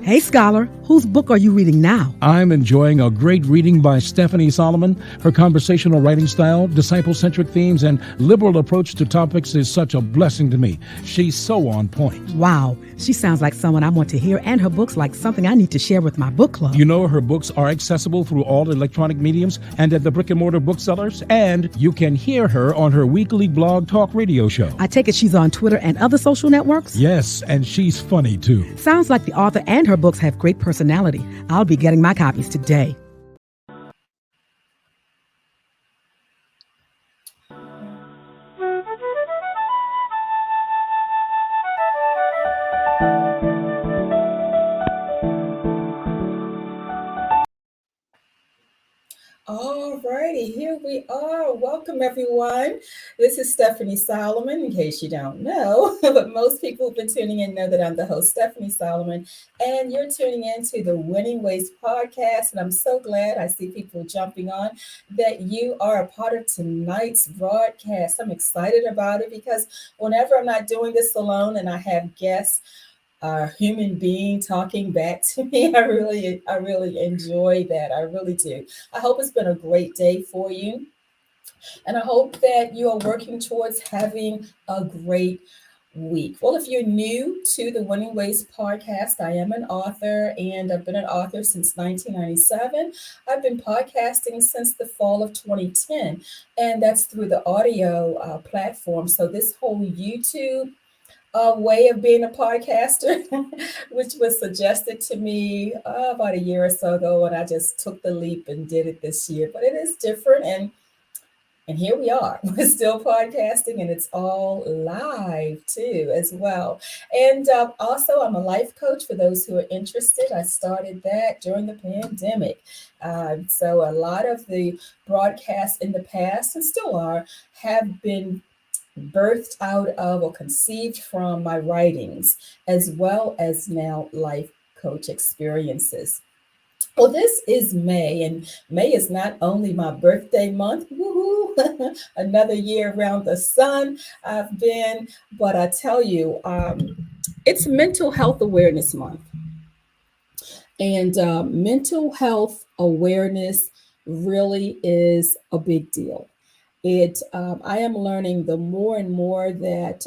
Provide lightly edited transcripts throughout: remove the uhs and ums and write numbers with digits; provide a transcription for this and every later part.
Hey, Scholar, whose book are you reading now? I'm enjoying a great reading by Stephannie Solomon. Her conversational writing style, disciple-centric themes, and liberal approach to topics is such a blessing to me. She's so on point. Wow, she sounds like someone I want to hear, and her book's like something I need to share with my book club. You know, her books are accessible through all electronic mediums and at the brick-and-mortar booksellers, and you can hear her on her weekly blog talk radio show. I take it she's on Twitter and other social networks? Yes, and she's funny, too. Sounds like the author and her books have great personality. I'll be getting my copies today. All righty, here we are. Welcome, everyone. This is Stephannie Solomon, in case you don't know, but most people who've been tuning in know that I'm the host, Stephannie Solomon, and you're tuning into the Winning Ways podcast, and I'm so glad I see people jumping on that you are a part of tonight's broadcast. I'm excited about it because whenever I'm not doing this alone and I have guests, a human being talking back to me, I really enjoy that. I really do. I hope it's been a great day for you. And I hope that you are working towards having a great week. Well, if you're new to the Winning Ways podcast, I am an author, and I've been an author since 1997. I've been podcasting since the fall of 2010, and that's through the audio platform. So this whole YouTube way of being a podcaster, which was suggested to me about a year or so ago, and I just took the leap and did it this year. But it is different, and here we are. We're still podcasting, and it's all live too as well. And also, I'm a life coach for those who are interested. I started that during the pandemic. So a lot of the broadcasts in the past, and still are, have been birthed out of or conceived from my writings, as well as now life coach experiences. Well, this is May, and May is not only my birthday month, woohoo, another year around the sun I've been, but I tell you, it's Mental Health Awareness Month. And mental health awareness really is a big deal. I am learning the more and more that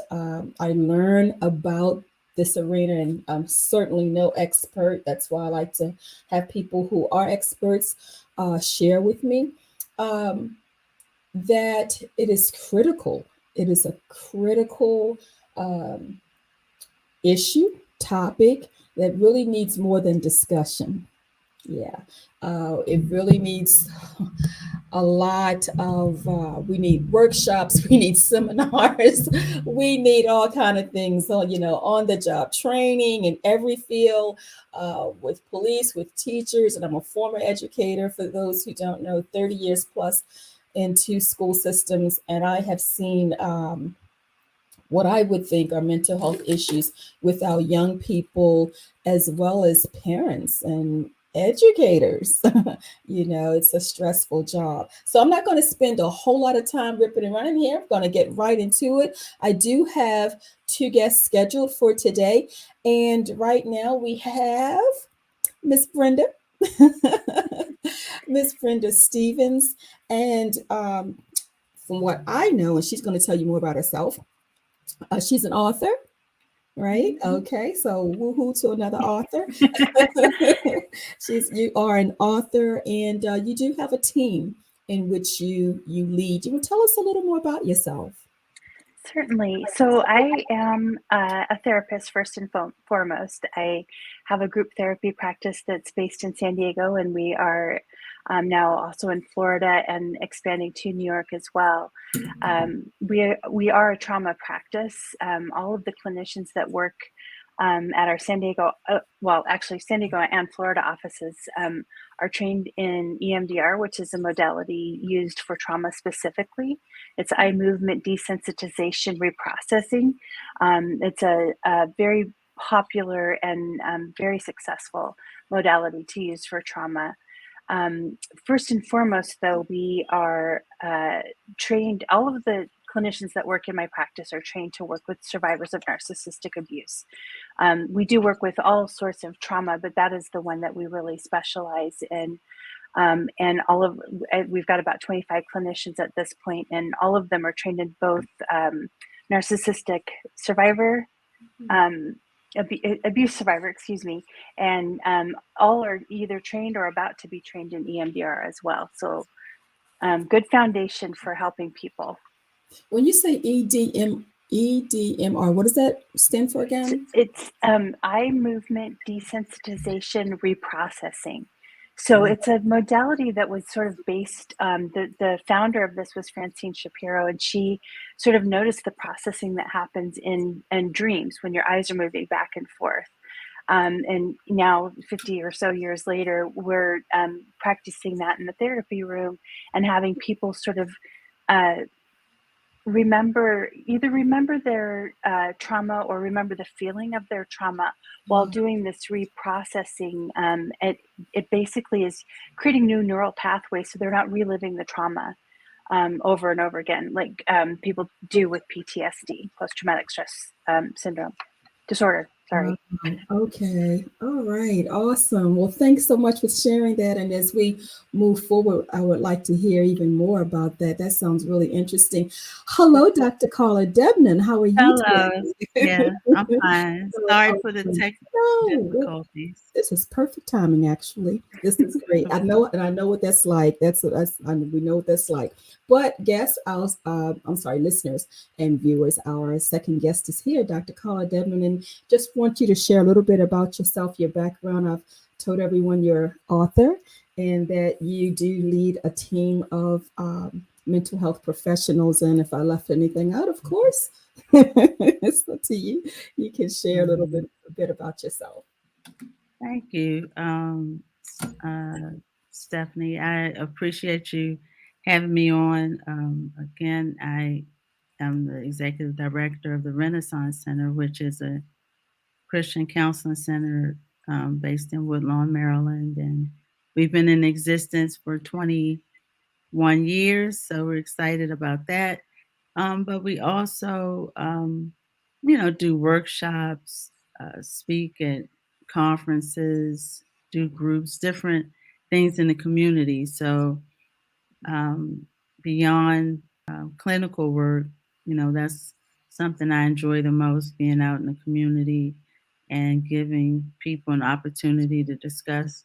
I learn about this arena, and I'm certainly no expert. That's why I like to have people who are experts share with me that it is critical. It is a critical issue, topic that really needs more than discussion. Yeah, it really needs a lot of, we need workshops, we need seminars, we need all kind of things, on the job training in every field, with police, with teachers, and I'm a former educator, for those who don't know, 30 years plus into school systems, and I have seen what I would think are mental health issues with our young people, as well as parents and educators. It's a stressful job. So I'm not going to spend a whole lot of time ripping and running here. I'm going to get right into it. I do have two guests scheduled for today. And right now we have Miss Brenda, Miss Brenda Stephens. And from what I know, and she's going to tell you more about herself, she's an author. Right. Okay. So woohoo to another author. You are an author, and you do have a team in which you lead. You will tell us a little more about yourself. Certainly. So I am a therapist first and foremost. I have a group therapy practice that's based in San Diego, and we are now also in Florida and expanding to New York as well. We are a trauma practice. All of the clinicians that work at our San Diego, San Diego and Florida offices are trained in EMDR, which is a modality used for trauma specifically. It's eye movement desensitization reprocessing. It's a very popular and very successful modality to use for trauma. First and foremost, though, we are trained, all of the clinicians that work in my practice are trained to work with survivors of narcissistic abuse. We do work with all sorts of trauma, but that is the one that we really specialize in. And we've got about 25 clinicians at this point, and all of them are trained in both narcissistic survivor, abuse survivor, and all are either trained or about to be trained in EMDR as well. So good foundation for helping people. When you say EDMR, what does that stand for again? It's eye movement desensitization reprocessing. So it's a modality that was sort of based, the founder of this was Francine Shapiro, and she sort of noticed the processing that happens in dreams when your eyes are moving back and forth. And now 50 or so years later, we're practicing that in the therapy room and having people sort of remember their trauma or remember the feeling of their trauma while doing this reprocessing. It basically is creating new neural pathways so they're not reliving the trauma over and over again, like people do with PTSD, post-traumatic stress syndrome disorder. Sorry. Okay. All right. Awesome. Well, thanks so much for sharing that. And as we move forward, I would like to hear even more about that. That sounds really interesting. Hello, Dr. Carla Debdam. How are you Hello. today? Yeah, I'm fine. Sorry for the technical difficulties. This is perfect timing, actually. This is great. I know what that's like. We know what that's like. But listeners and viewers, our second guest is here, Dr. Carla Debdam, and just want you to share a little bit about yourself, your background. I've told everyone you're author and that you do lead a team of mental health professionals. And if I left anything out, of course, it's up to you. You can share a little bit about yourself. Thank you, Stephannie. I appreciate you having me on. Again, I am the executive director of the Renaissance Center, which is a Christian counseling center based in Woodlawn, Maryland. And we've been in existence for 21 years, so we're excited about that. But we also, do workshops, speak at conferences, do groups, different things in the community. So beyond clinical work, that's something I enjoy the most, being out in the community and giving people an opportunity to discuss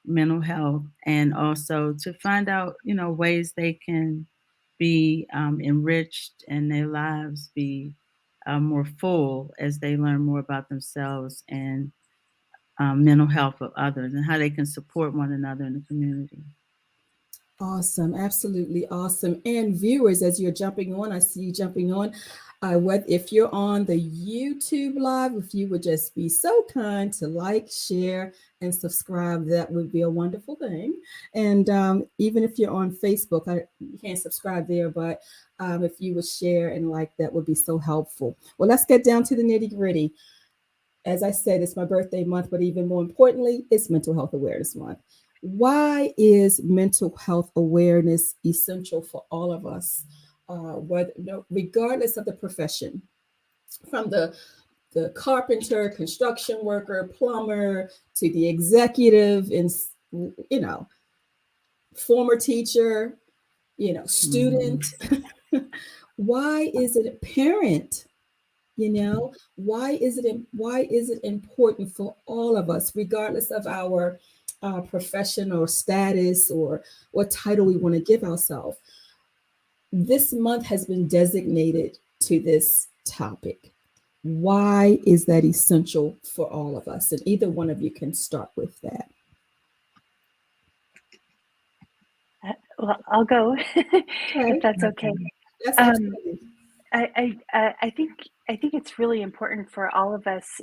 mental health and also to find out, ways they can be enriched and their lives be more full as they learn more about themselves and mental health of others and how they can support one another in the community. Awesome. Absolutely awesome. And viewers, as you're jumping on, I see you jumping on. If you're on the YouTube live, if you would just be so kind to like, share, and subscribe, that would be a wonderful thing. And even if you're on Facebook, you can't subscribe there, but if you would share and like, that would be so helpful. Well, let's get down to the nitty gritty. As I said, it's my birthday month, but even more importantly, it's Mental Health Awareness Month. Why is mental health awareness essential for all of us, regardless of the profession, from the carpenter, construction worker, plumber, to the executive, and former teacher, student? Why is it parent? Why is it important for all of us, regardless of our profession or status or what title we want to give ourselves? This month has been designated to this topic. Why is that essential for all of us? And either one of you can start with that. Well, I'll go if that's okay. That's absolutely. I think it's really important for all of us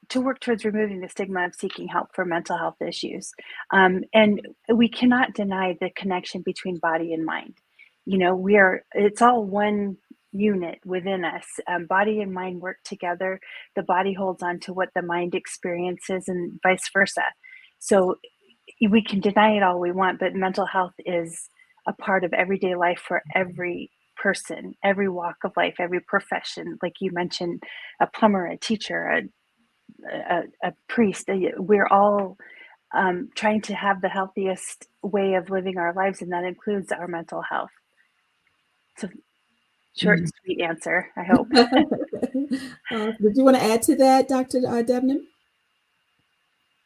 to work towards removing the stigma of seeking help for mental health issues. And we cannot deny the connection between body and mind. It's all one unit within us. Body and mind work together. The body holds on to what the mind experiences and vice versa. So we can deny it all we want, but mental health is a part of everyday life for every person, every walk of life, every profession, like you mentioned, a plumber, a teacher, a priest. We're all trying to have the healthiest way of living our lives, and that includes our mental health. So short and sweet answer, I hope. Did you want to add to that, Dr. Debdam?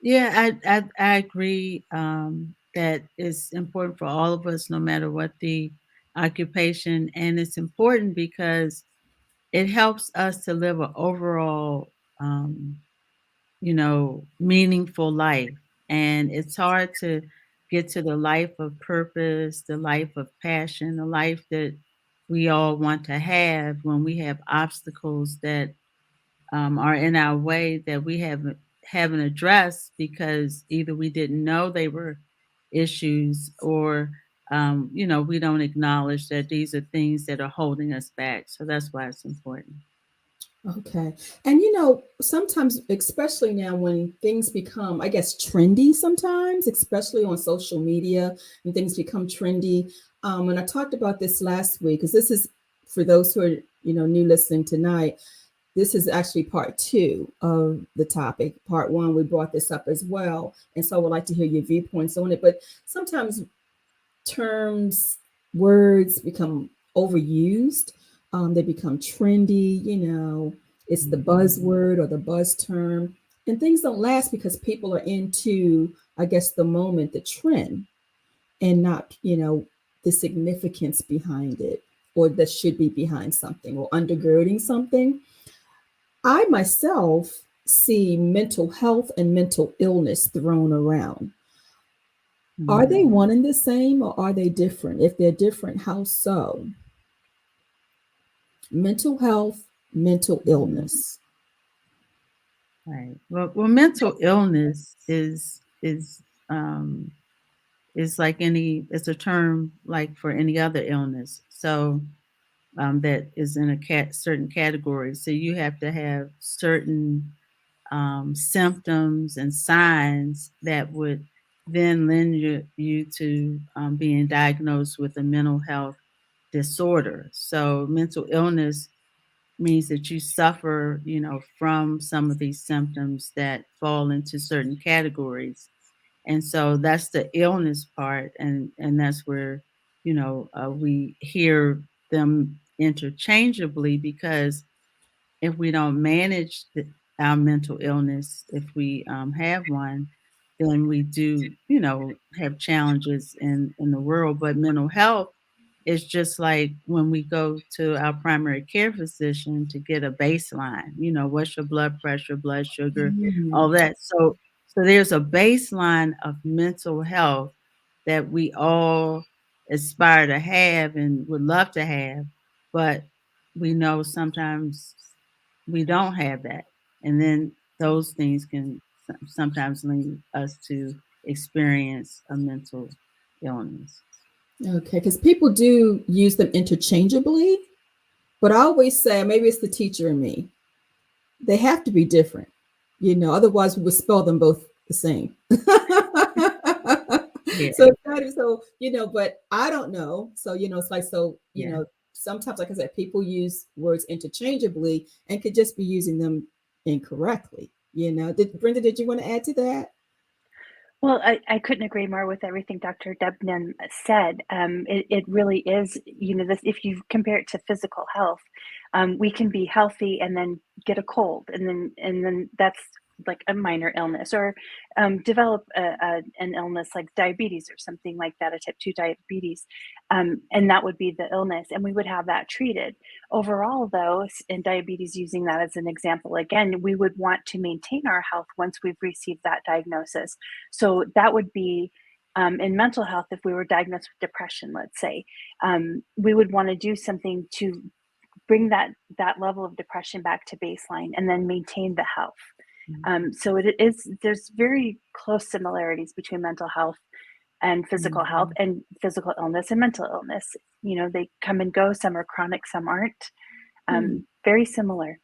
Yeah, I agree that it's important for all of us, no matter what the occupation, and it's important because it helps us to live an overall, meaningful life. And it's hard to get to the life of purpose, the life of passion, the life that we all want to have when we have obstacles that are in our way that we haven't addressed because either we didn't know they were issues or we don't acknowledge that these are things that are holding us back. So that's why it's important. Okay. And sometimes, especially now when things become, I guess, trendy sometimes, especially on social media, when things become trendy. And I talked about this last week, because this is for those who are, new listening tonight. This is actually part 2 of the topic. Part 1, we brought this up as well. And so I would like to hear your viewpoints on it. But sometimes terms, words become overused. They become trendy, it's the buzzword or the buzz term. And things don't last because people are into, I guess, the moment, the trend, and not, the significance behind it, or that should be behind something or undergirding something. I myself see mental health and mental illness thrown around. Are they one and the same, or are they different? If they're different, how so? Mental health, mental illness. Right. Well, mental illness is like it's a term like for any other illness. So that is in a certain category. So you have to have certain symptoms and signs that would then lend you to being diagnosed with a mental health disorder. So mental illness means that you suffer, from some of these symptoms that fall into certain categories. And so that's the illness part. And that's where, we hear them interchangeably, because if we don't manage our mental illness, if we have one, then we do, have challenges in the world. But mental health is just like when we go to our primary care physician to get a baseline, what's your blood pressure, blood sugar, all that. So there's a baseline of mental health that we all aspire to have and would love to have, but we know sometimes we don't have that. And then those things can sometimes lead us to experience a mental illness. Okay, because people do use them interchangeably, but I always say, maybe it's the teacher in me, they have to be different, otherwise we would spell them both the same. Yeah. So, but I don't know. So, it's like, sometimes, like I said, people use words interchangeably and could just be using them incorrectly. Brenda, did you want to add to that? Well, I couldn't agree more with everything Dr. Debdam said. It really is, this, if you compare it to physical health, we can be healthy and then get a cold, and then that's like a minor illness, or develop an illness like diabetes or something like that, a type 2 diabetes, and that would be the illness, and we would have that treated. Overall, though, in diabetes, using that as an example again, we would want to maintain our health once we've received that diagnosis. So that would be in mental health. If we were diagnosed with depression, let's say, we would want to do something to bring that level of depression back to baseline and then maintain the health. So there's very close similarities between mental health and physical health, and physical illness and mental illness. They come and go. Some are chronic, some aren't. Very similar.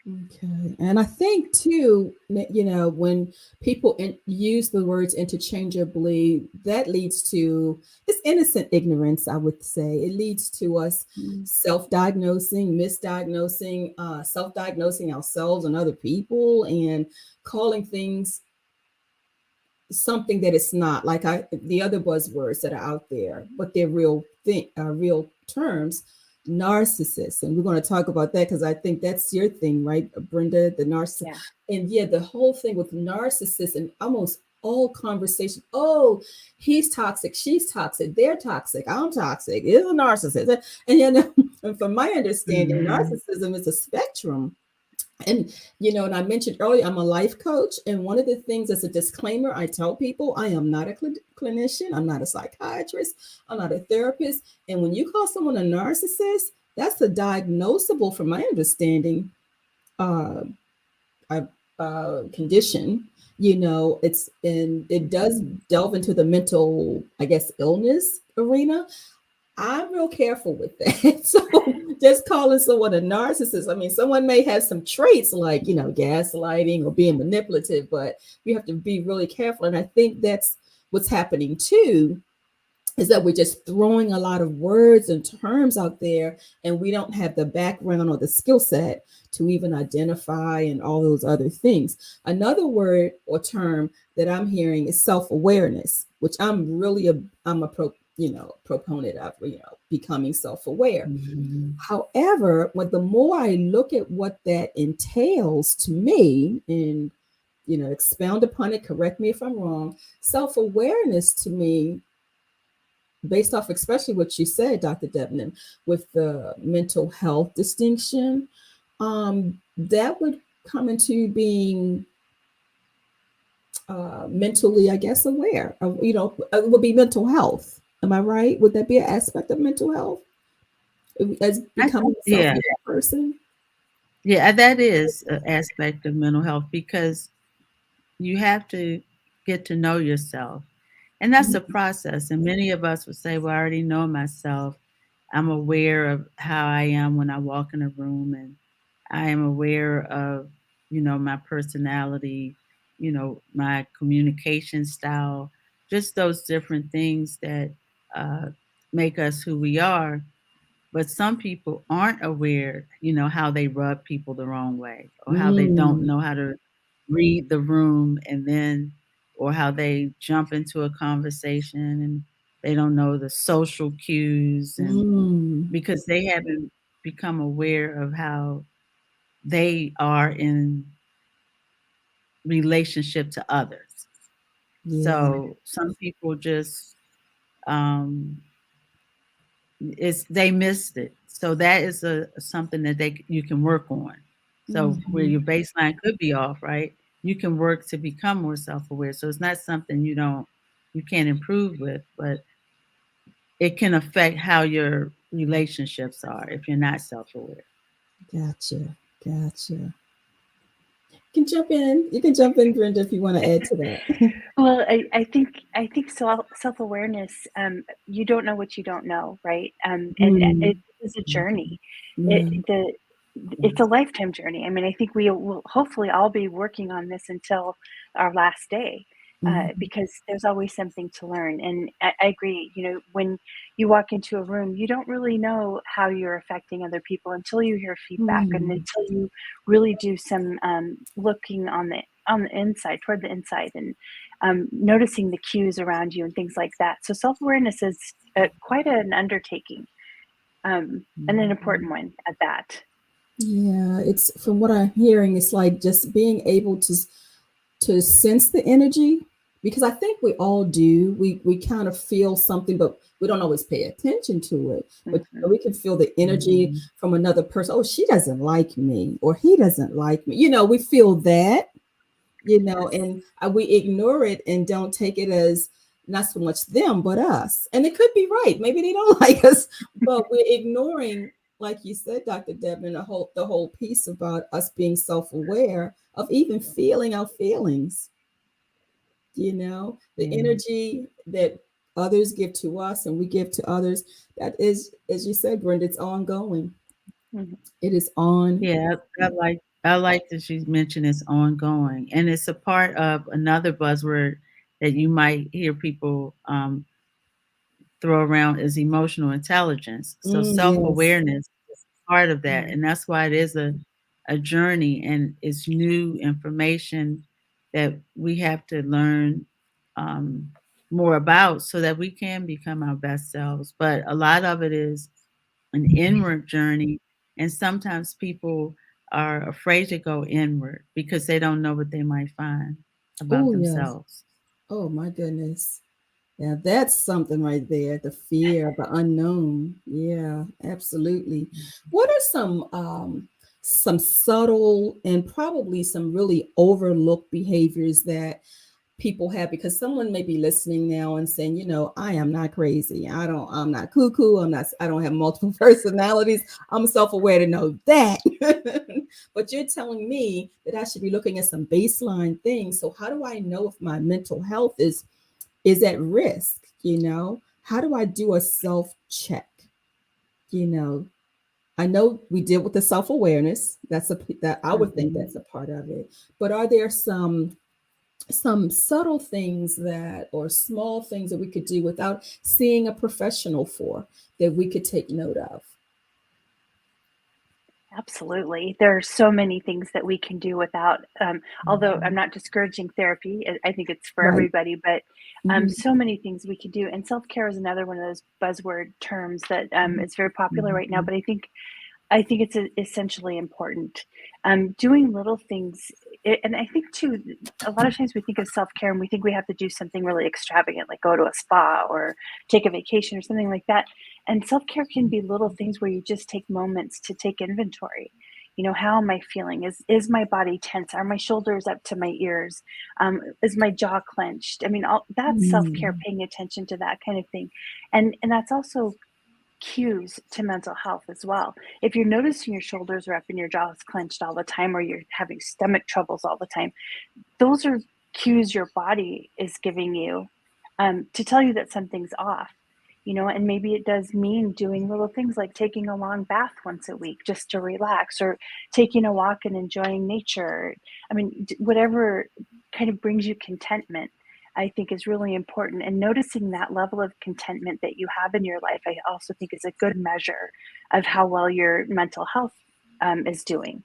Okay. And I think too, when people use the words interchangeably, that leads to this innocent ignorance, I would say. It leads to us self-diagnosing, misdiagnosing, self-diagnosing ourselves and other people, and calling things something that it's not. Like the other buzzwords that are out there, but they're real real terms. Narcissists, and we're going to talk about that because I think that's your thing, right, Brenda? The narcissist, and the whole thing with narcissists and almost all conversation. Oh, he's toxic, she's toxic, they're toxic, I'm toxic. Is a narcissist, and and from my understanding, narcissism is a spectrum. And and I mentioned earlier, I'm a life coach, and one of the things as a disclaimer, I tell people I am not a clinician, I'm not a psychiatrist, I'm not a therapist. And when you call someone a narcissist, that's a diagnosable, from my understanding, condition. It does delve into the mental, I guess, illness arena. I'm real careful with that. So just calling someone a narcissist, I mean, someone may have some traits like, gaslighting or being manipulative, but we have to be really careful. And I think that's what's happening too, is that we're just throwing a lot of words and terms out there, and we don't have the background or the skill set to even identify and all those other things. Another word or term that I'm hearing is self-awareness, which I'm a proponent of, becoming self-aware. However, the more I look at what that entails to me and, expound upon it, correct me if I'm wrong, self-awareness to me, based off especially what you said, Dr. Debdam, with the mental health distinction, that would come into being mentally, I guess, aware of, it would be mental health. Am I right? Would that be an aspect of mental health as becoming a self-aware person? Yeah, that is an aspect of mental health, because you have to get to know yourself. And that's a process. And many of us would say, well, I already know myself. I'm aware of how I am when I walk in a room, and I am aware of, my personality, my communication style, just those different things that make us who we are. But some people aren't aware, how they rub people the wrong way, or how they don't know how to read the room, and then, or how they jump into a conversation and they don't know the social cues, and because they haven't become aware of how they are in relationship to others. So some people just they missed it. So that is something that you can work on. So where your baseline could be off, right? You can work to become more self-aware. So it's not something you can't improve with, but it can affect how your relationships are if you're not self-aware. Gotcha. You can jump in, Brenda, if you want to add to that. Well, I think self-awareness, you don't know what you don't know, right? And it is a journey. It's a lifetime journey. I mean, I think we will hopefully all be working on this until our last day, because there's always something to learn. And I agree, when you walk into a room, you don't really know how you're affecting other people until you hear feedback and until you really do some looking on the inside, toward the inside, and noticing the cues around you and things like that. So self-awareness is quite an undertaking, and an important one at that. Yeah, it's, from what I'm hearing, it's like just being able to sense the energy, because I think we all do. We kind of feel something, but we don't always pay attention to it. But we can feel the energy from another person. Oh, she doesn't like me, or he doesn't like me. We feel that, and we ignore it and don't take it as not so much them, but us. And it could be right. Maybe they don't like us, but we're ignoring, like you said, Dr. Debdam, the whole piece about us being self-aware of even feeling our feelings. The energy that others give to us and we give to others, that is, as you said, Brenda, it's ongoing. It is on. Yeah, I like that you mentioned it's ongoing, and it's a part of another buzzword that you might hear people throw around is emotional intelligence. So Yes. self-awareness is part of that, Mm. and that's why it is a journey, and it's new information that we have to learn um, more about so that we can become our best selves. But a lot of it is an inward journey, and sometimes people are afraid to go inward because they don't know what they might find about Oh, yes. themselves. Oh, my goodness. Yeah, that's something right there. The fear of the unknown. Yeah, absolutely. What are some subtle and probably some really overlooked behaviors that people have? Because someone may be listening now and saying, I am not crazy. I'm not cuckoo. I don't have multiple personalities. I'm self-aware to know that. But you're telling me that I should be looking at some baseline things. So how do I know if my mental health is at risk? How do I do a self check? you know I know we deal with the self-awareness. That I would think Mhm. that's a part of it. But are there some subtle things that, or small things that we could do without seeing a professional for, that we could take note of? Absolutely. There are so many things that we can do without, although I'm Mhm. not discouraging therapy, I think it's for Right. everybody, but Mhm. so many things we can do. And self care is another one of those buzzword terms that Mhm. is very popular right now. Mhm. But I think it's essentially important. Doing little things, and I think too, a lot of times we think of self care and we think we have to do something really extravagant, like go to a spa or take a vacation or something like that. And self care can be little things where you just take moments to take inventory. How am I feeling? Is my body tense? Are my shoulders up to my ears? Is my jaw clenched? I mean, all that's self care, Mm. paying attention to that kind of thing, and that's also cues to mental health as well. If you're noticing your shoulders are up and your jaw is clenched all the time, or you're having stomach troubles all the time, those are cues your body is giving you to tell you that something's off. And maybe it does mean doing little things like taking a long bath once a week just to relax, or taking a walk and enjoying nature. I mean, whatever kind of brings you contentment, I think is really important. And noticing that level of contentment that you have in your life, I also think is a good measure of how well your mental health is doing.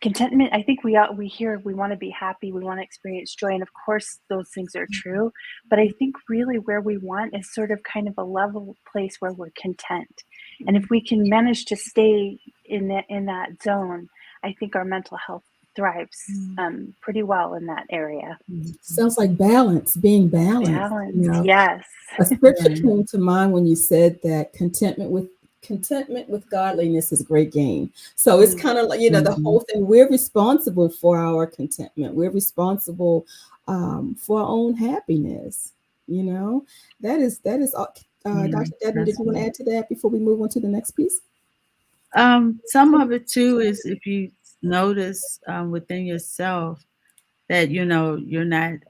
Contentment, I think we hear we want to be happy, we want to experience joy, and of course those things are true. But I think really where we want is sort of kind of a level place where we're content. And if we can manage to stay in that zone, I think our mental health thrives pretty well in that area. Sounds like balance, being balanced. Balance, yes. A scripture Right. came to mind when you said that contentment with godliness is a great gain. So it's Mm, kind of like, the whole Mhm. thing. We're responsible for our contentment. We're responsible for our own happiness. You know, that is. Yeah, Dr. Debdam, did that's you want to right. add to that before we move on to the next piece? Some of it too is if you notice within yourself that you're not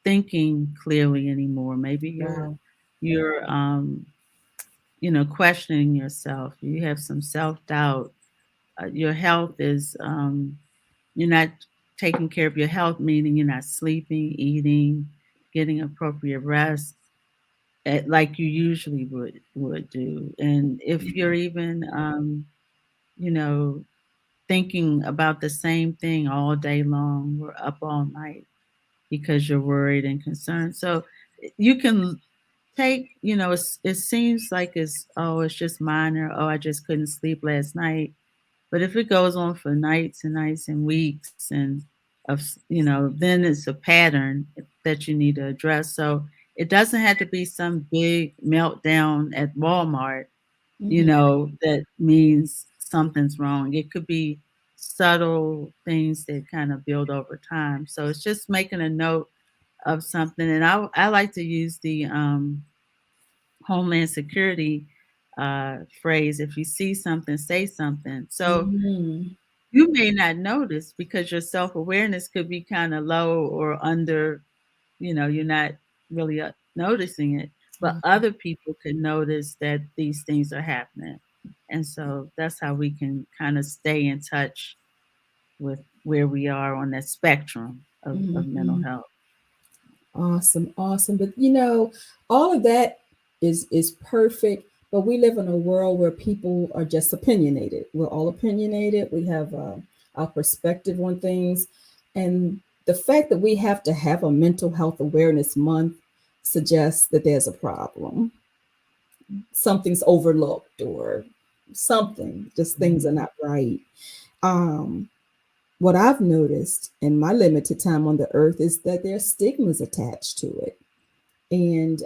thinking clearly anymore. Maybe you're Wow. you're questioning yourself. You have some self doubt. Your health is you're not taking care of your health, meaning you're not sleeping, eating, getting appropriate rest like you usually would do. And if you're even you know thinking about the same thing all day long, we're up all night because you're worried and concerned. So you can take, it seems like it's just minor. Oh, I just couldn't sleep last night. But if it goes on for nights and nights and weeks and then it's a pattern that you need to address. So it doesn't have to be some big meltdown at Walmart, Mhm. that means something's wrong. It could be subtle things that kind of build over time. So it's just making a note of something. And I like to use the Homeland Security phrase, if you see something, say something. So Mhm. you may not notice because your self awareness could be kind of low or under, you're not really noticing it, but other people can notice that these things are happening. And so that's how we can kind of stay in touch with where we are on that spectrum of mental health. Awesome. But all of that is perfect. But we live in a world where people are just opinionated. We're all opinionated. We have our perspective on things. And the fact that we have to have a mental health awareness month suggests that there's a problem. Something's overlooked or something, just things are not right. What I've noticed in my limited time on the earth is that there's stigmas attached to it. And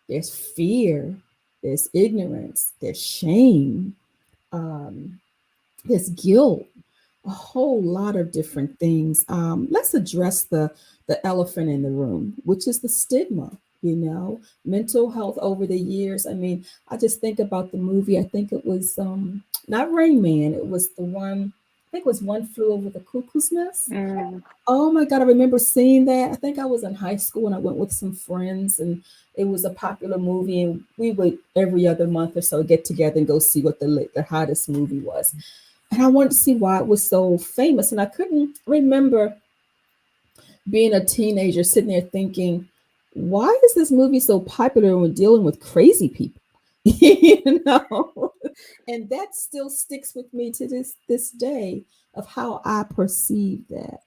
there's fear, there's ignorance, there's shame, there's guilt, a whole lot of different things. Let's address the elephant in the room, which is the stigma. Mental health over the years. I mean, I just think about the movie. I think it was not Rain Man. It was the one. I think it was One Flew Over the Cuckoo's Nest. Oh my God, I remember seeing that. I think I was in high school and I went with some friends, and it was a popular movie. And we would every other month or so get together and go see what the hottest movie was. And I wanted to see why it was so famous. And I couldn't remember being a teenager sitting there thinking, why is this movie so popular when we're dealing with crazy people? And that still sticks with me to this day of how I perceive that,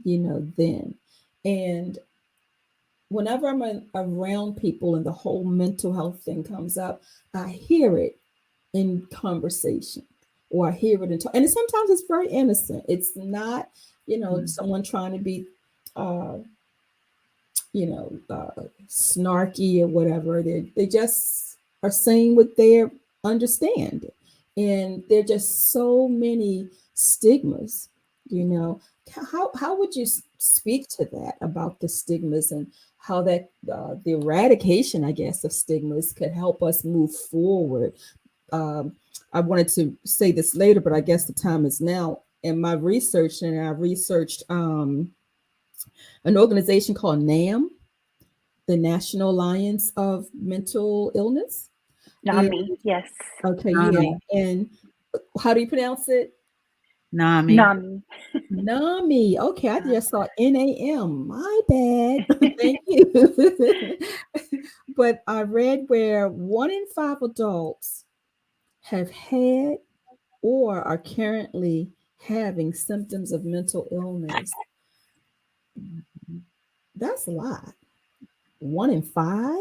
then. And whenever I'm around people and the whole mental health thing comes up, I hear it in conversation, or I hear it and sometimes it's very innocent. It's not, someone trying to be snarky or whatever. They just are saying what they understand. And there are just so many stigmas, How would you speak to that, about the stigmas, and how that the eradication, I guess, of stigmas could help us move forward? I wanted to say this later, but I guess the time is now. In my research, and I researched an organization called NAM, the National Alliance of Mental Illness. NAMI, yes. Okay, NAMI. yeah. And how do you pronounce it? NAMI. NAMI. Okay, I just saw NAM. My bad. Thank you. But I read where 1 in 5 adults have had or are currently having symptoms of mental illness. That's a lot. 1 in 5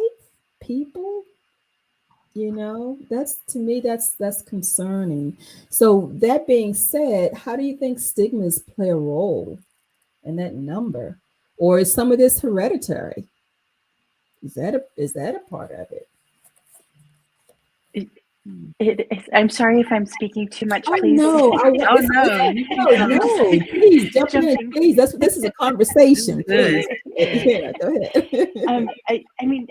people, that's, to me, that's concerning. So that being said, how do you think stigmas play a role in that number? Or is some of this hereditary? Is that a part of it? I'm sorry if I'm speaking too much. Please. No. No. Please jump in. Please, this is a conversation. Please. Yeah, go ahead.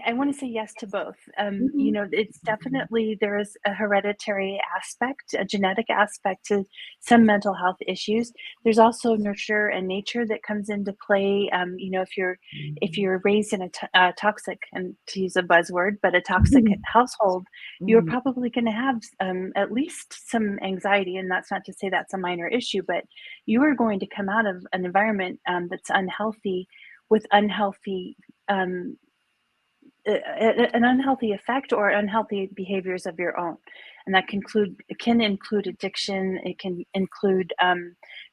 I want to say yes to both. It's definitely, there is a hereditary aspect, a genetic aspect to some mental health issues. There's also nurture and nature that comes into play. If you're raised in a toxic, and to use a buzzword, but a toxic household, you're probably going to have at least some anxiety. And that's not to say that's a minor issue, but you are going to come out of an environment that's unhealthy, with unhealthy an unhealthy effect or unhealthy behaviors of your own. And that can include addiction. It can include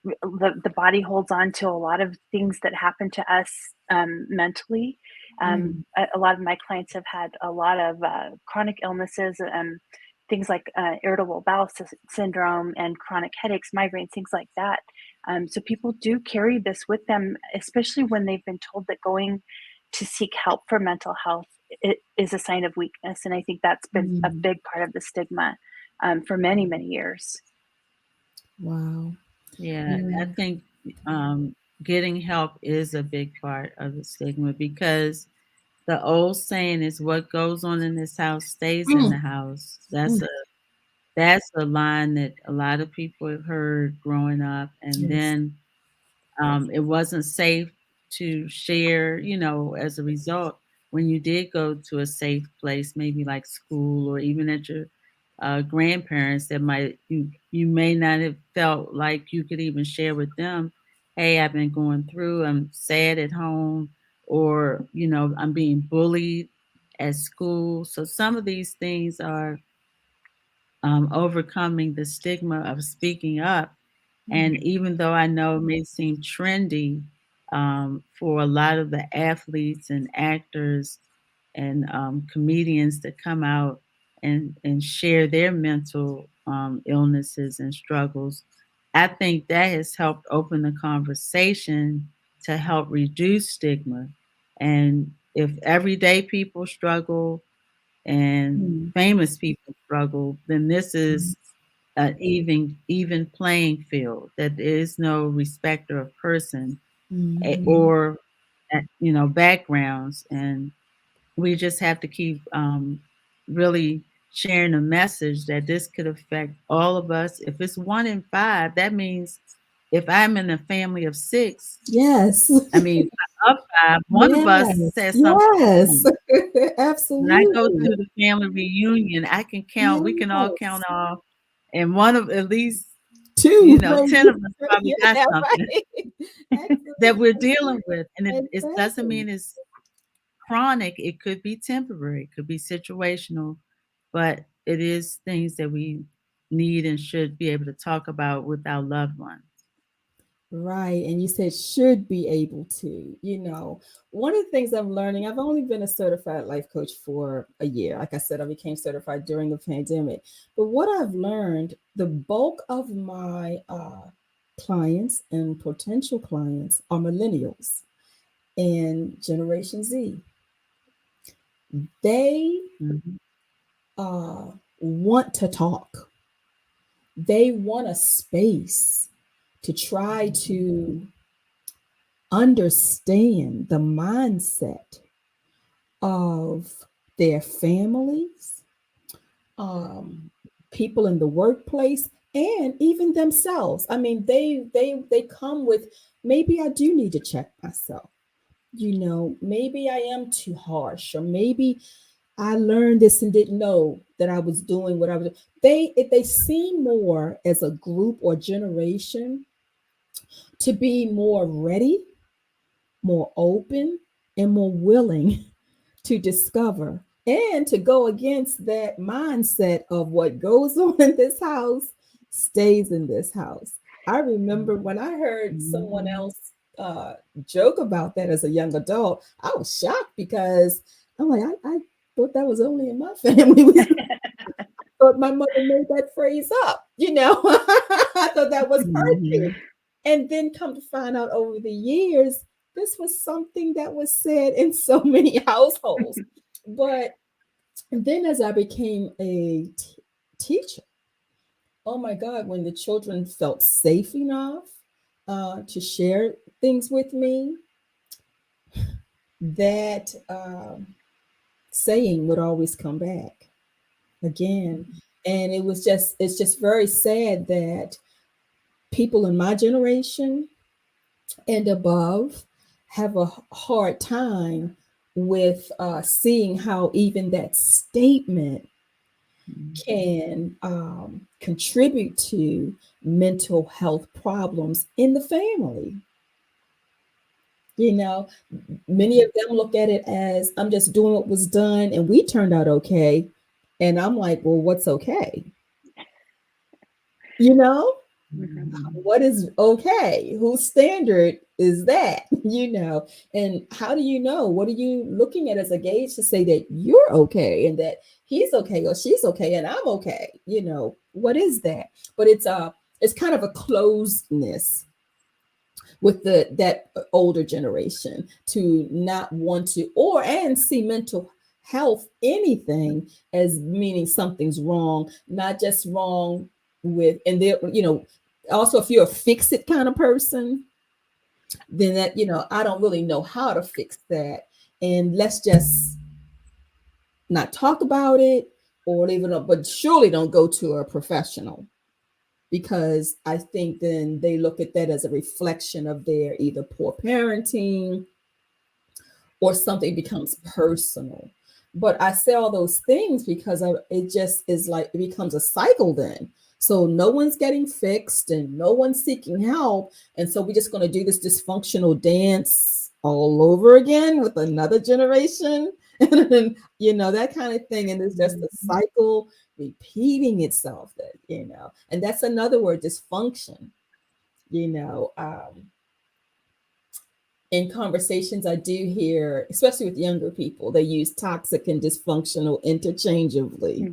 the body holds on to a lot of things that happen to us mentally. A lot of my clients have had a lot of chronic illnesses, things like irritable bowel syndrome and chronic headaches, migraines, things like that. So people do carry this with them, especially when they've been told that going to seek help for mental health is a sign of weakness. And I think that's been a big part of the stigma for many, many years. Wow. Yeah, I think getting help is a big part of the stigma, because the old saying is, what goes on in this house stays in the house. That's a line that a lot of people have heard growing up. And then it wasn't safe to share, as a result, when you did go to a safe place, maybe like school or even at your grandparents that you may not have felt like you could even share with them, hey, I've been going through, I'm sad at home, or I'm being bullied at school. So some of these things are overcoming the stigma of speaking up. And even though I know it may seem trendy for a lot of the athletes and actors and comedians to come out and share their mental illnesses and struggles, I think that has helped open the conversation to help reduce stigma. And if everyday people struggle and famous people struggle, then this is an even playing field, that there is no respecter of person or backgrounds. And we just have to keep really sharing a message that this could affect all of us. If it's 1 in 5, that means if I'm in a family of 6, yes, I mean, of 5, one of us says something. Yes, When I go absolutely. to the family reunion, I can count, we can all count Yes. off, and one of at least 2, 10 of us probably got yeah, something right. that we're dealing with. And it doesn't Exactly. mean it's chronic. It could be temporary, it could be situational, but it is things that we need and should be able to talk about with our loved ones. Right. And you said should be able to, one of the things I'm learning, I've only been a certified life coach for a year. Like I said, I became certified during the pandemic. But what I've learned, the bulk of my clients and potential clients are millennials and Generation Z. They Mhm. want to talk. They want a space to try to understand the mindset of their families, people in the workplace, and even themselves. I mean, they come with, maybe I do need to check myself. Maybe I am too harsh, or maybe I learned this and didn't know that I was doing what I was. They seem more as a group or generation to be more ready, more open, and more willing to discover and to go against that mindset of what goes on in this house stays in this house. I remember when I heard someone else joke about that as a young adult, I was shocked because I'm like, I thought that was only in my family. Thought my mother made that phrase up, I thought that was her too. Mhm. And then come to find out over the years, this was something that was said in so many households. But then as I became a teacher, oh my God, when the children felt safe enough to share things with me, that saying would always come back again. And it's just very sad that people in my generation and above have a hard time with seeing how even that statement can contribute to mental health problems in the family. Many of them look at it as, I'm just doing what was done and we turned out okay. And I'm like, well, what's okay? What is okay? Whose standard is that? And how do you know? What are you looking at as a gauge to say that you're okay and that he's okay or she's okay and I'm okay? What is that? But it's kind of a closedness with that older generation to not want to and see mental health, anything, as meaning something's wrong, not just wrong with, and there, also, if you're a fix it kind of person, then that, I don't really know how to fix that. And let's just not talk about it or leave it up, but surely don't go to a professional, because I think then they look at that as a reflection of their either poor parenting or something becomes personal. But I say all those things because it just is like, it becomes a cycle then. So no one's getting fixed and no one's seeking help. And so we're just going to do this dysfunctional dance all over again with another generation. And, that kind of thing. And it's just a cycle repeating itself, and that's another word, dysfunction. In conversations I do hear, especially with younger people, they use toxic and dysfunctional interchangeably.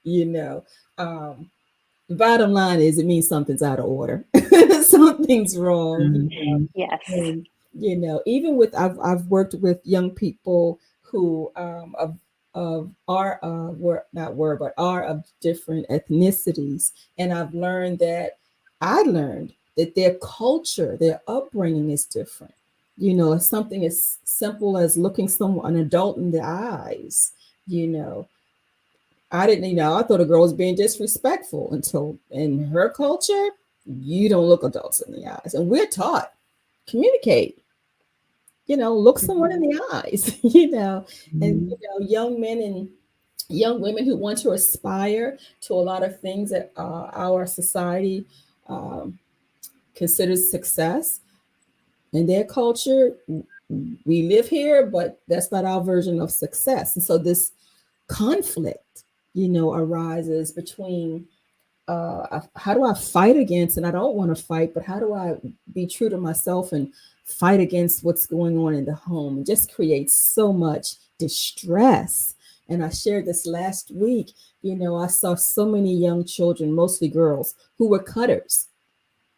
The bottom line is it means something's out of order. Something's wrong. Yes. And, even with, I've worked with young people who are of different ethnicities. And I've learned that their culture, their upbringing is different. Something as simple as looking an adult in the eyes, I didn't, I thought a girl was being disrespectful until in her culture, you don't look adults in the eyes. And we're taught, communicate, look someone in the eyes, and, young men and young women who want to aspire to a lot of things that our society considers success. In their culture, we live here, but that's not our version of success. And so this conflict, arises between how do I fight against, and I don't want to fight, but how do I be true to myself and fight against what's going on in the home? It just creates so much distress. And I shared this last week, I saw so many young children, mostly girls, who were cutters.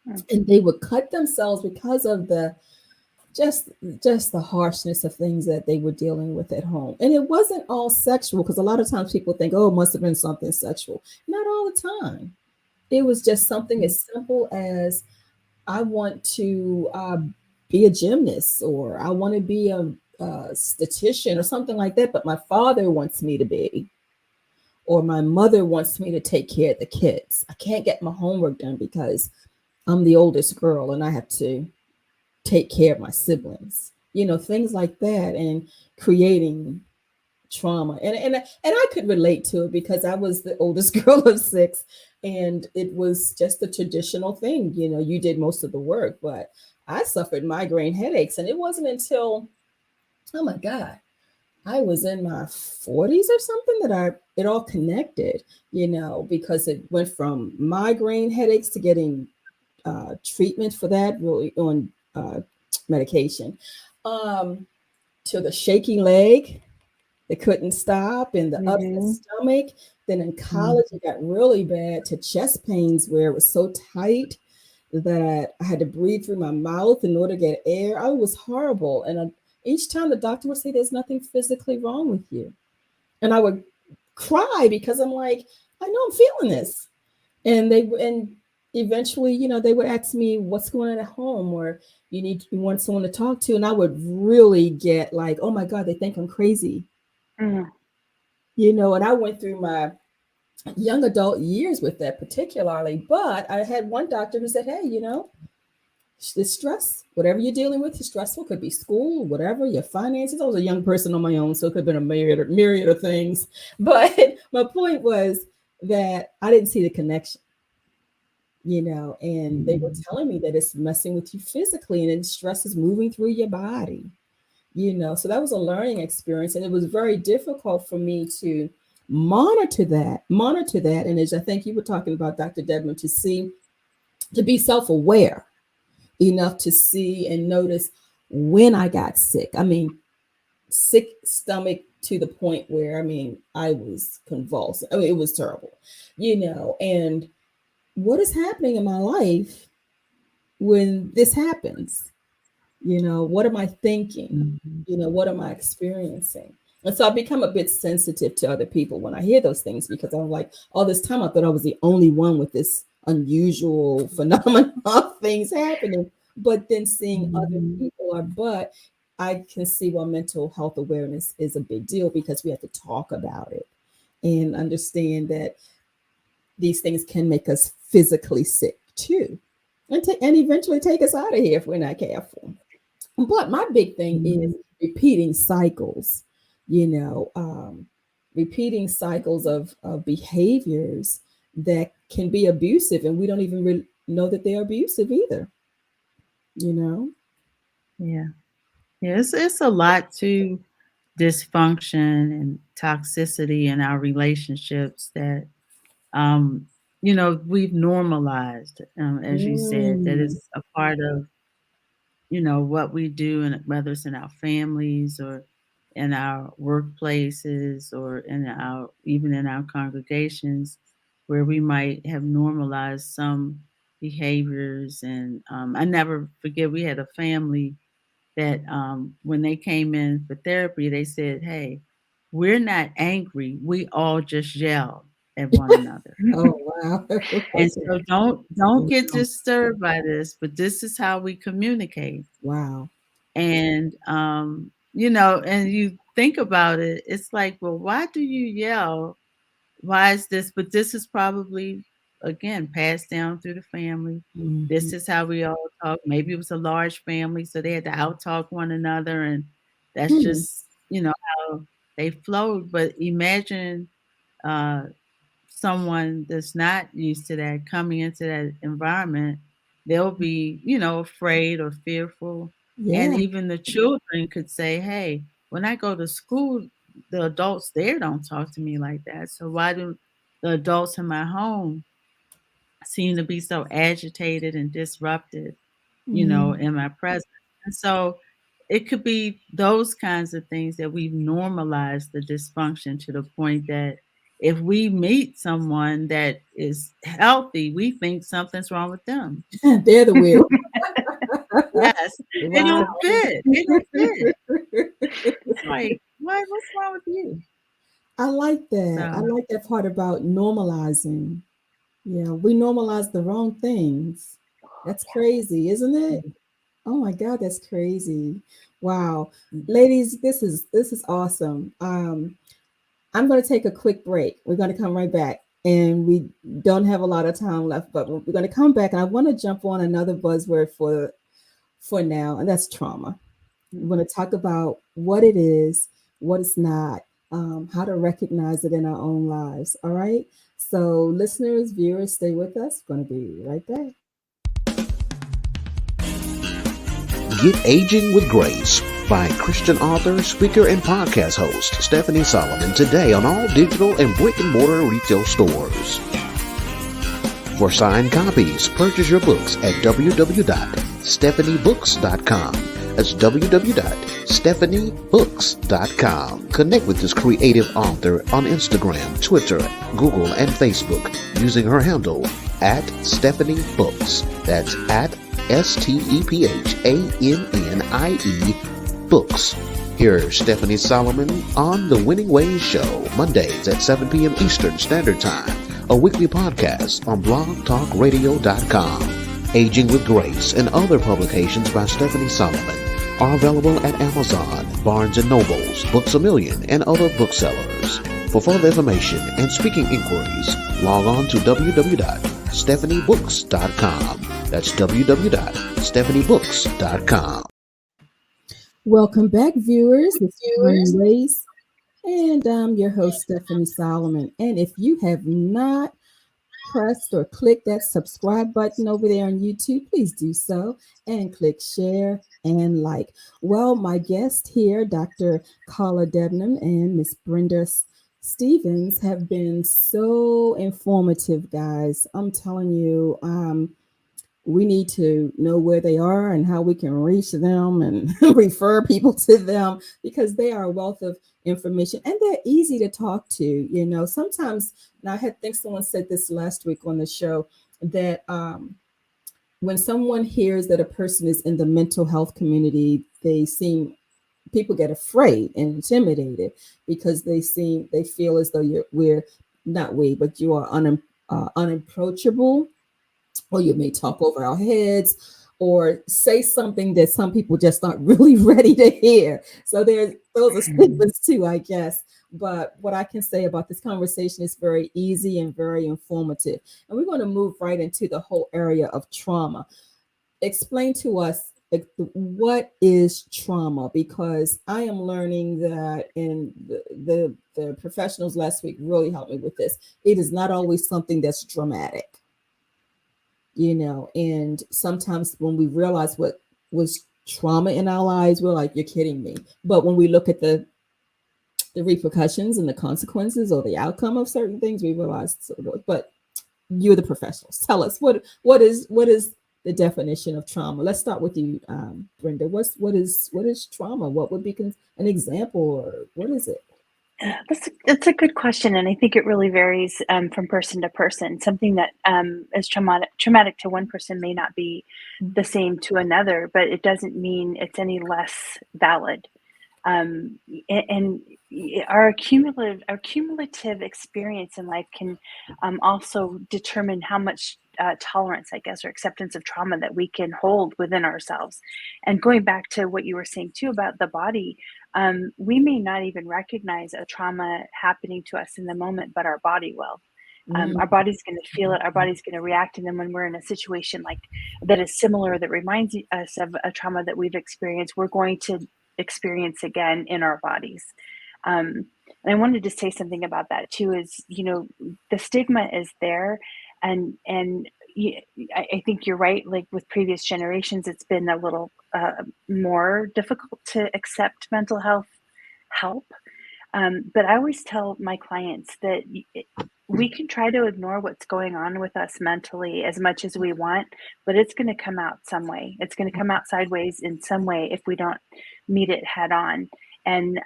And they would cut themselves because of the just the harshness of things that they were dealing with at home. And it wasn't all sexual, because a lot of times people think, oh, it must have been something sexual. Not all the time. It was just something as simple as, I want to be a gymnast, or I want to be a statistician or something like that, but my father wants me to be, or my mother wants me to take care of the kids. I can't get my homework done because I'm the oldest girl and I have to take care of my siblings, things like that, and creating trauma. And I could relate to it because I was the oldest girl of 6, and it was just a traditional thing. You did most of the work, but I suffered migraine headaches. And it wasn't until, oh my God, I was in my 40s or something that it all connected, because it went from migraine headaches to getting treatment for that, really on medication, to the shaky leg that couldn't stop, and the upset stomach. Then in college, it got really bad, to chest pains where it was so tight that I had to breathe through my mouth in order to get air. It was horrible. And each time the doctor would say, there's nothing physically wrong with you. And I would cry because I'm like, I know I'm feeling this. And eventually, they would ask me, what's going on at home, or you want someone to talk to. And I would really get like, oh my God, they think I'm crazy. And I went through my young adult years with that particularly, but I had one doctor who said, hey, this stress, whatever you're dealing with is stressful. Could be school, whatever, your finances. I was a young person on my own, so it could have been a myriad of things. But my point was that I didn't see the connection. And they were telling me that it's messing with you physically, and then stress is moving through your body, so that was a learning experience. And it was very difficult for me to monitor that. And as I think you were talking about, Dr. Debdam, to be self-aware enough to see and notice when I got sick. I mean, sick stomach to the point where, I was convulsing. It was terrible, and what is happening in my life when this happens? What am I thinking? What am I experiencing? And so I become a bit sensitive to other people when I hear those things, because I'm like, all this time I thought I was the only one with this unusual phenomenon of things happening, but then seeing other people but I can see why mental health awareness is a big deal, because we have to talk about it and understand that these things can make us physically sick too, and eventually take us out of here if we're not careful. But my big thing is repeating cycles, repeating cycles of behaviors that can be abusive, and we don't even really know that they're abusive either. Yeah. It's a lot to dysfunction and toxicity in our relationships that we've normalized, as you said, that Mm, is a part of what we do, and whether it's in our families or in our workplaces or even in our congregations, where we might have normalized some behaviors. And I never forget, we had a family that when they came in for therapy, they said, "Hey, we're not angry. We all just yell at one another." oh wow. And so don't get disturbed by this, but this is how we communicate. Wow. And and you think about it, it's like, well, why do you yell? Why is this? But this is probably, again, passed down through the family. Mhm. This is how we all talk. Maybe it was a large family, so they had to out-talk one another, and that's Hmm. just, how they flowed. But imagine uh, someone that's not used to that coming into that environment, they'll be, afraid or fearful. And Yeah. even the children could say, "Hey, when I go to school, the adults there don't talk to me like that. So why do the adults in my home seem to be so agitated and disrupted, Mm. in my presence?" And so it could be those kinds of things that we've normalized the dysfunction to the point that if we meet someone that is healthy, we think something's wrong with them. They're the weird. Yes, they Wow. don't fit. They don't fit. It's like, what? What's wrong with you? I like that. I So, like that part about normalizing. Yeah, we normalize the wrong things. That's crazy, isn't it? Oh my God, that's crazy. Wow. Ladies, this is awesome. I'm going to take a quick break. We're going to come right back. And we don't have a lot of time left, but we're going to come back, and I want to jump on another buzzword for now, and that's trauma. We're going to talk about what it is, what it's not, how to recognize it in our own lives. All right. So, listeners, viewers, stay with us. We're going to be right back. Get Aging with Grace by Christian author, speaker, and podcast host Stephannie Solomon today on all digital and brick-and-mortar retail stores. For signed copies, purchase your books at www.stephaniebooks.com. That's www.stephaniebooks.com. Connect with this creative author on Instagram, Twitter, Google, and Facebook using her handle @Stephannie Books. That's @STEPHANNIE Books. Here's Stephannie Solomon on The Winning Ways Show, Mondays at 7 p.m. Eastern Standard Time, a weekly podcast on blogtalkradio.com. Aging with Grace and other publications by Stephannie Solomon are available at Amazon, Barnes & Nobles, Books A Million, and other booksellers. For further information and speaking inquiries, log on to www.stephaniebooks.com. That's www.stephaniebooks.com. Welcome back, viewers. It's Winning Ways, and I'm your host, Stephannie Solomon. And if you have not pressed or clicked that subscribe button over there on YouTube, please do so and click share and like. Well, my guest here, Dr. Carla Debdam and Miss Brenda Stephens, have been so informative, guys. I'm telling you, we need to know where they are and how we can reach them and refer people to them, because they are a wealth of information and they're easy to talk to. Sometimes, and I think someone said this last week on the show, that when someone hears that a person is in the mental health community, people get afraid and intimidated because they feel as though you are unapproachable, or you may talk over our heads or say something that some people just aren't really ready to hear. So those are statements too, I guess. But what I can say about this conversation is very easy and very informative. And we're going to move right into the whole area of trauma. Explain to us what is trauma? Because I am learning that, and the professionals last week really helped me with this. It is not always something that's dramatic, and sometimes when we realize what was trauma in our lives, we're like, you're kidding me. But when we look at the repercussions and the consequences or the outcome of certain things, we realize. But you're the professionals. Tell us what is the definition of trauma. Let's start with you, Brenda. What is trauma? What would be an example, or what is it? That's a good question, and I think it really varies from person to person. Something that is traumatic to one person may not be the same to another, but it doesn't mean it's any less valid. And our cumulative experience in life can also determine how much tolerance, I guess, or acceptance of trauma that we can hold within ourselves. And going back to what you were saying too about the body, we may not even recognize a trauma happening to us in the moment, but our body will. Our body's going to feel it. Our body's going to react. And then when we're in a situation like that is similar, that reminds us of a trauma that we've experienced, we're going to experience again in our bodies. And I wanted to say something about that too, is, the stigma is there. And I think you're right. Like with previous generations, it's been a little more difficult to accept mental health help. But I always tell my clients that we can try to ignore what's going on with us mentally as much as we want, but it's going to come out some way. It's going to come out sideways in some way if we don't meet it head on. And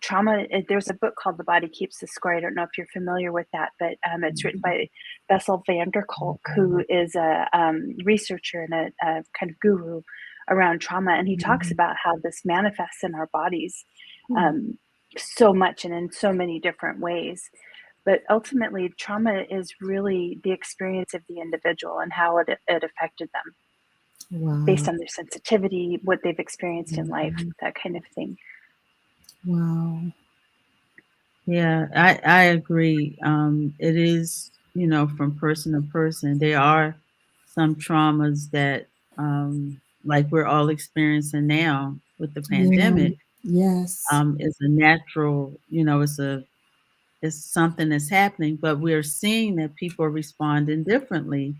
trauma, there's a book called The Body Keeps the Score. I don't know if you're familiar with that, but it's written by Bessel van der Kolk, who is a researcher and a kind of guru around trauma. And he talks about how this manifests in our bodies so much and in so many different ways. But ultimately, trauma is really the experience of the individual and how it affected them based on their sensitivity, what they've experienced in life, that kind of thing. Wow. Yeah, I agree. It is, from person to person. There are some traumas that, like we're all experiencing now with the pandemic. Yes. Is a natural, it's something that's happening, but we're seeing that people are responding differently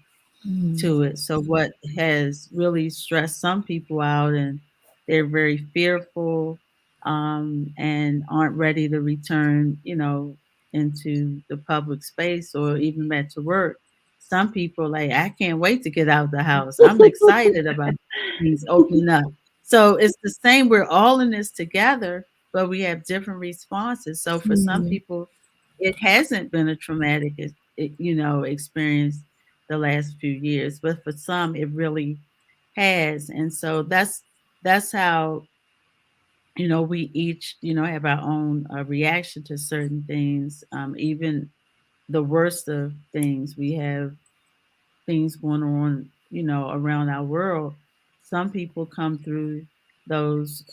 to it. So what has really stressed some people out, and they're very fearful, and aren't ready to return, into the public space or even back to work. Some people like, I can't wait to get out the house. I'm excited about things opening up. So it's the same. We're all in this together, but we have different responses. So for some people, it hasn't been a traumatic, experience the last few years, but for some, it really has. And so that's how, we each, have our own reaction to certain things. Even the worst of things, we have things going on, around our world. Some people come through those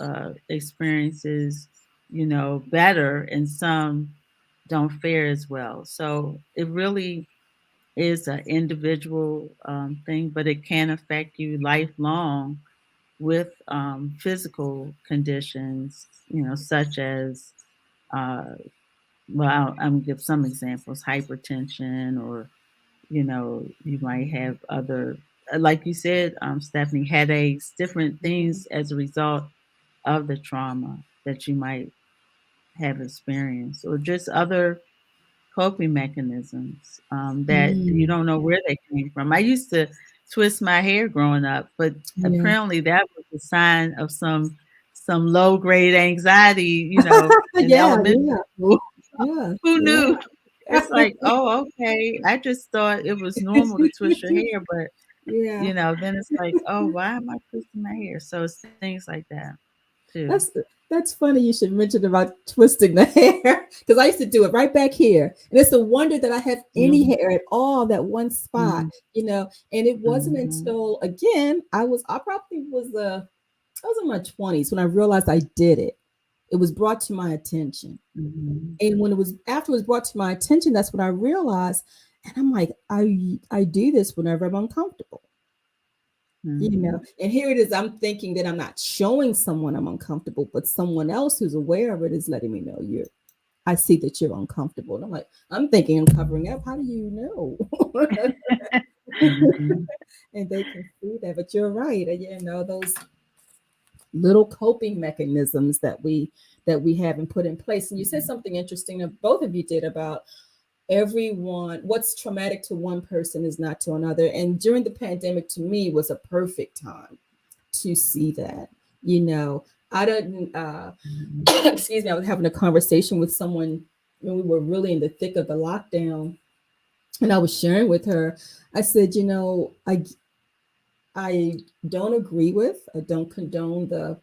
experiences, better, and some don't fare as well. So it really is an individual thing, but it can affect you lifelong with physical conditions, such as, I'm going to give some examples: hypertension, or, you might have other, like you said, Stephannie, headaches, different things as a result of the trauma that you might have experienced, or just other coping mechanisms that you don't know where they came from. I used to twist my hair growing up, but apparently that was a sign of some low grade anxiety, in elementary school. Who knew? It's like, oh, okay. I just thought it was normal to twist your hair, but then it's like, oh, why am I twisting my hair? So it's things like that too. That's funny you should mention about twisting the hair, because I used to do it right back here. And it's a wonder that I have any hair at all, that one spot, and it wasn't until, again, I was in my 20s when I realized I did it. It was brought to my attention. And when after it was brought to my attention, that's when I realized, and I'm like, I do this whenever I'm uncomfortable. You know, and here it is. I'm thinking that I'm not showing someone I'm uncomfortable, but someone else who's aware of it is letting me know I see that you're uncomfortable. And I'm like, I'm thinking I'm covering up. How do you know? And they can see that. But you're right. You know, those little coping mechanisms that we have and put in place. And you said something interesting that both of you did about what's traumatic to one person is not to another. And during the pandemic, to me, was a perfect time to see that. You know, I didn't excuse me, I was having a conversation with someone when we were really in the thick of the lockdown, and I was sharing with her. I said, you know, I don't agree with, I don't condone the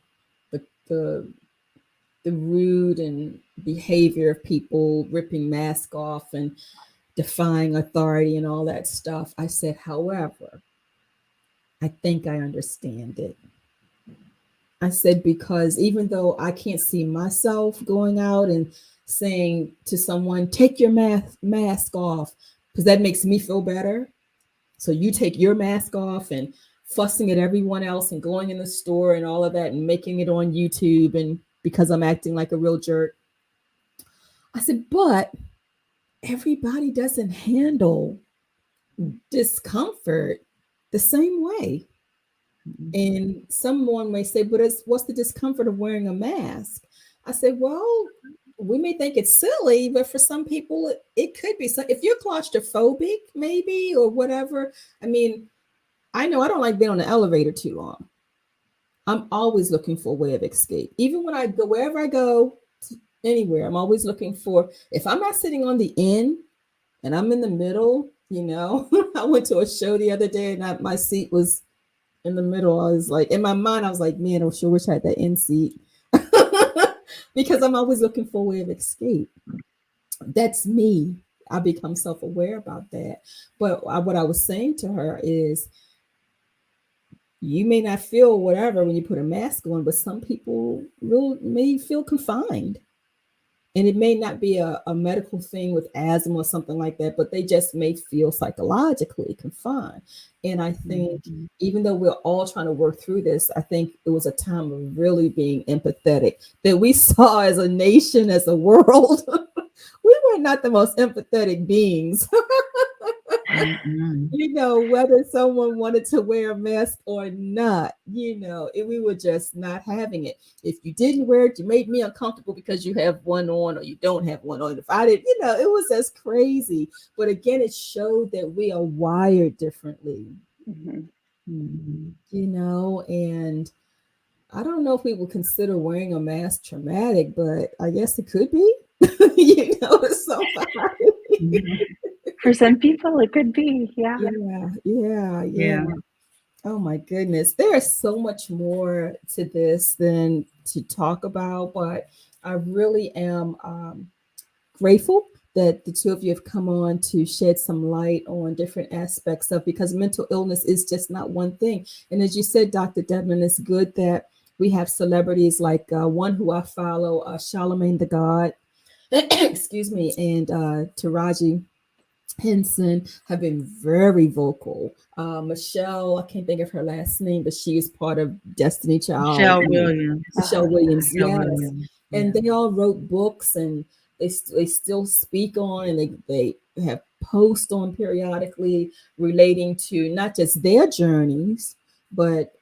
rude and behavior of people ripping masks off and defying authority and all that stuff. I said, however, I think I understand it. I said, because even though I can't see myself going out and saying to someone, take your mask off, because that makes me feel better. So you take your mask off and fussing at everyone else and going in the store and all of that and making it on YouTube and because I'm acting like a real jerk. I said, but everybody doesn't handle discomfort the same way. And someone may say, but what's the discomfort of wearing a mask? I said, well, we may think it's silly, but for some people, it could be. So if you're claustrophobic, maybe, or whatever. I mean, I know I don't like being on the elevator too long. I'm always looking for a way of escape. Even when I go, wherever I go, anywhere, I'm always looking for, if I'm not sitting on the end and I'm in the middle, you know, I went to a show the other day and my seat was in the middle. I was like, in my mind, I was like, man, I sure wish I had that end seat. Because I'm always looking for a way of escape. That's me. I become self-aware about that. But what I was saying to her is, you may not feel whatever when you put a mask on, but some people may feel confined. And it may not be a medical thing with asthma or something like that, but they just may feel psychologically confined. And I think even though we're all trying to work through this, I think it was a time of really being empathetic that we saw as a nation, as a world. We were not the most empathetic beings. You know, whether someone wanted to wear a mask or not, you know, we were just not having it. If you didn't wear it, you made me uncomfortable because you have one on or you don't have one on. If I didn't, you know, it was just crazy. But again, it showed that we are wired differently, you know, and I don't know if we would consider wearing a mask traumatic, but I guess it could be, you know, to somebody. For some people, it could be. Yeah. Oh my goodness. There is so much more to this than to talk about, but I really am grateful that the two of you have come on to shed some light on different aspects of, because mental illness is just not one thing. And as you said, Dr. Debdam, it's good that we have celebrities like one who I follow, Charlamagne the God, excuse me, and Taraji Henson have been very vocal. Michelle, I can't think of her last name, but she is part of Destiny Child. Michelle Williams, yes. Williams. And they all wrote books, and they still speak on, and they have posts on periodically relating to not just their journeys, but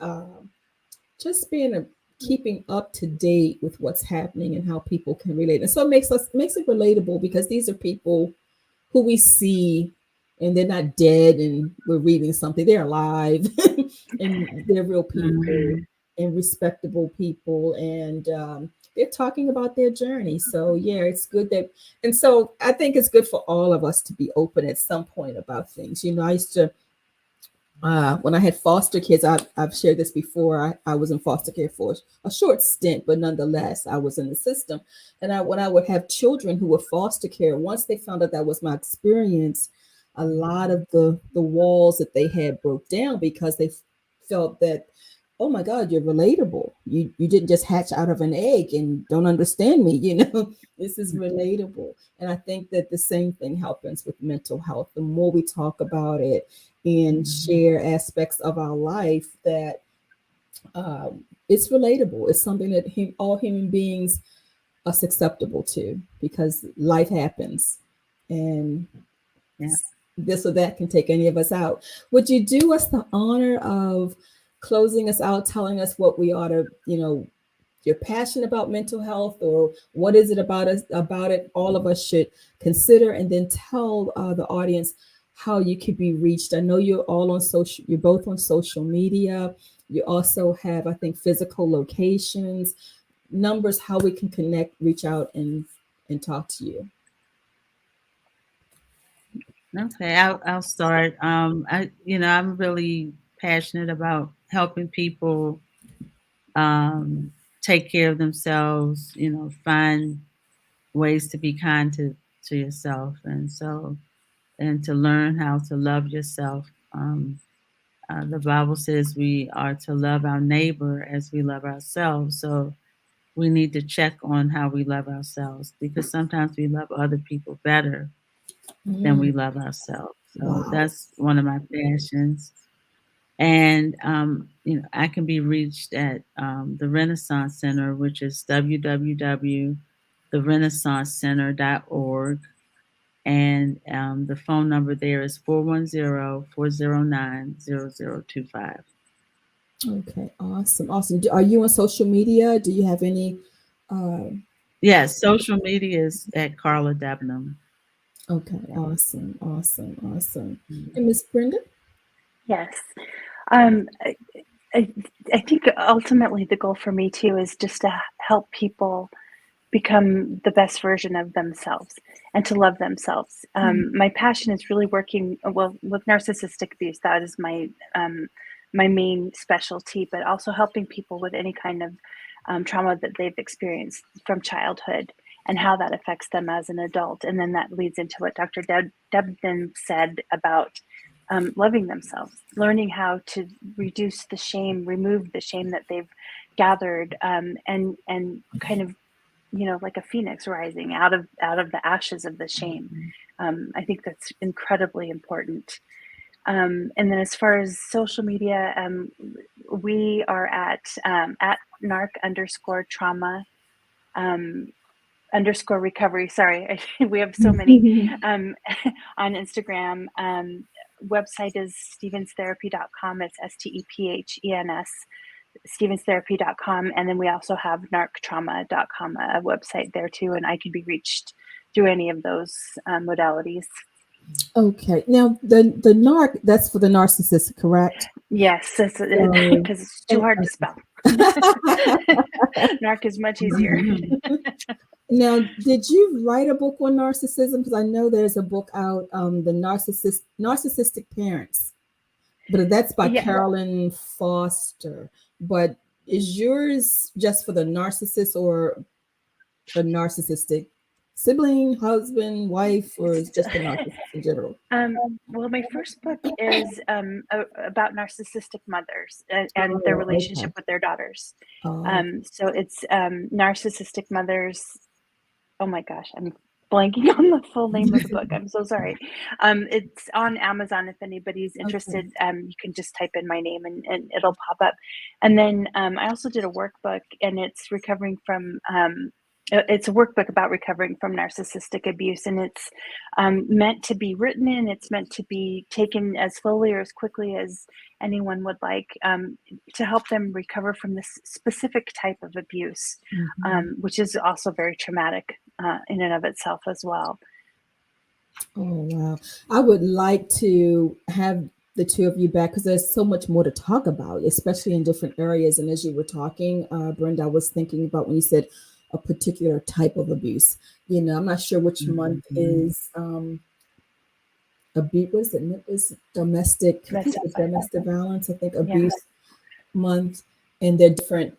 just keeping up to date with what's happening and how people can relate. And so it makes it relatable, because these are people who we see, and they're not dead and we're reading something. They're alive and they're real people and respectable people. And they're talking about their journey. So yeah, it's good that, and so I think it's good for all of us to be open at some point about things. You know, I used to, when I had foster kids, I've shared this before. I was in foster care for a short stint, but nonetheless, I was in the system. And when I would have children who were foster care, once they found out that was my experience, a lot of the walls that they had broke down, because they felt that oh my God, you're relatable. You didn't just hatch out of an egg and don't understand me, you know. This is relatable. And I think that the same thing happens with mental health. The more we talk about it and share aspects of our life, that it's relatable. It's something that all human beings are susceptible to, because life happens, and this or that can take any of us out. Would you do us the honor of closing us out, telling us what we ought to, you're passionate about mental health, or what is it about it all of us should consider, and then tell the audience how you could be reached. I know you're both on social media. You also have, I think, physical locations, numbers, how we can connect, reach out, and talk to you. Okay, I'll start. I'm really passionate about helping people take care of themselves, find ways to be kind to yourself, and to learn how to love yourself. The Bible says we are to love our neighbor as we love ourselves. So we need to check on how we love ourselves, because sometimes we love other people better than we love ourselves. So that's one of my passions. And, I can be reached at the Renaissance Center, which is www.therenaissancecenter.org. And the phone number there is 410-409-0025. Okay, awesome. Are you on social media? Do you have any? Yes, social media is at Carla Debdam. Okay, awesome. And Miss Brenda? Yes. I think ultimately the goal for me too is just to help people become the best version of themselves and to love themselves. My passion is really working with narcissistic abuse. That is my main specialty, but also helping people with any kind of trauma that they've experienced from childhood and how that affects them as an adult. And then that leads into what Dr. Debdam said about loving themselves, learning how to reduce the shame, remove the shame that they've gathered, and kind of, like a phoenix rising out of the ashes of the shame. I think that's incredibly important. And then as far as social media, we are at narc_trauma _recovery. Sorry, we have so many on Instagram. Website is stephens.therapy.com. It's STEPHENS, stephens.therapy.com. And then we also have narctrauma.com, a website there too. And I can be reached through any of those modalities. Okay. Now the narc, that's for the narcissist, correct? Yes, because it's too hard to spell. Narc is much easier. Now, did you write a book on narcissism? Because I know there's a book out, the Narcissistic Parents, but that's by Carolyn Foster. But is yours just for the narcissist, or the narcissistic sibling, husband, wife, or is just the narcissist in general? Well, my first book is about narcissistic mothers and their relationship with their daughters. So it's Narcissistic Mothers. Oh my gosh, I'm blanking on the full name of the book. I'm so sorry. It's on Amazon. If anybody's interested, you can just type in my name and it'll pop up. And then I also did a workbook, and it's it's a workbook about recovering from narcissistic abuse, and it's meant to be written in. It's meant to be taken as slowly or as quickly as anyone would like, to help them recover from this specific type of abuse, which is also very traumatic in and of itself as well. Oh, wow. I would like to have the two of you back, because there's so much more to talk about, especially in different areas. And as you were talking, Brenda, I was thinking about when you said a particular type of abuse. I'm not sure which month is abuse. What is it? Is domestic violence? I think abuse month, and there are different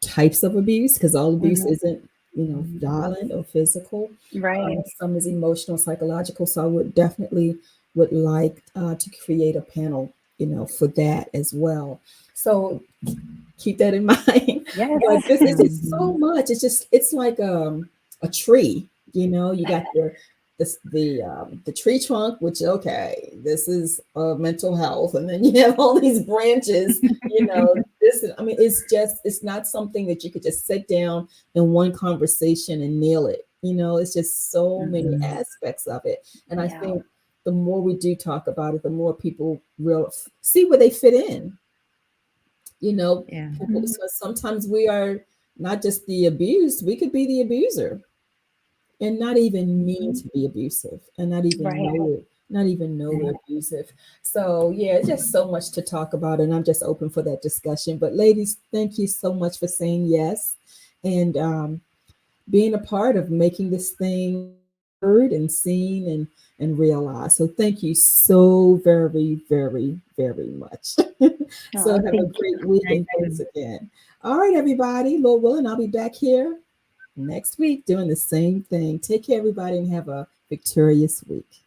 types of abuse, because all abuse isn't violent or physical. Right. Some is emotional, psychological. So I would definitely like to create a panel, for that as well. So keep that in mind. Yes. But it's just so much. It's like a tree. You know, you got the tree trunk, which this is mental health, and then you have all these branches. You know, it's not something that you could just sit down in one conversation and nail it. You know, it's just so many aspects of it, and I think the more we do talk about it, the more people will see where they fit in. You know, people, so sometimes we are not just the abused, we could be the abuser and not even mean to be abusive and not even know we're abusive. So yeah, it's just so much to talk about, and I'm just open for that discussion. But ladies, thank you so much for saying yes and being a part of making this thing heard and seen and realized. So thank you so very, very, very much. So have a great week, and thanks again. All right, everybody, Lord willing, I'll be back here next week doing the same thing. Take care, everybody, and have a victorious week.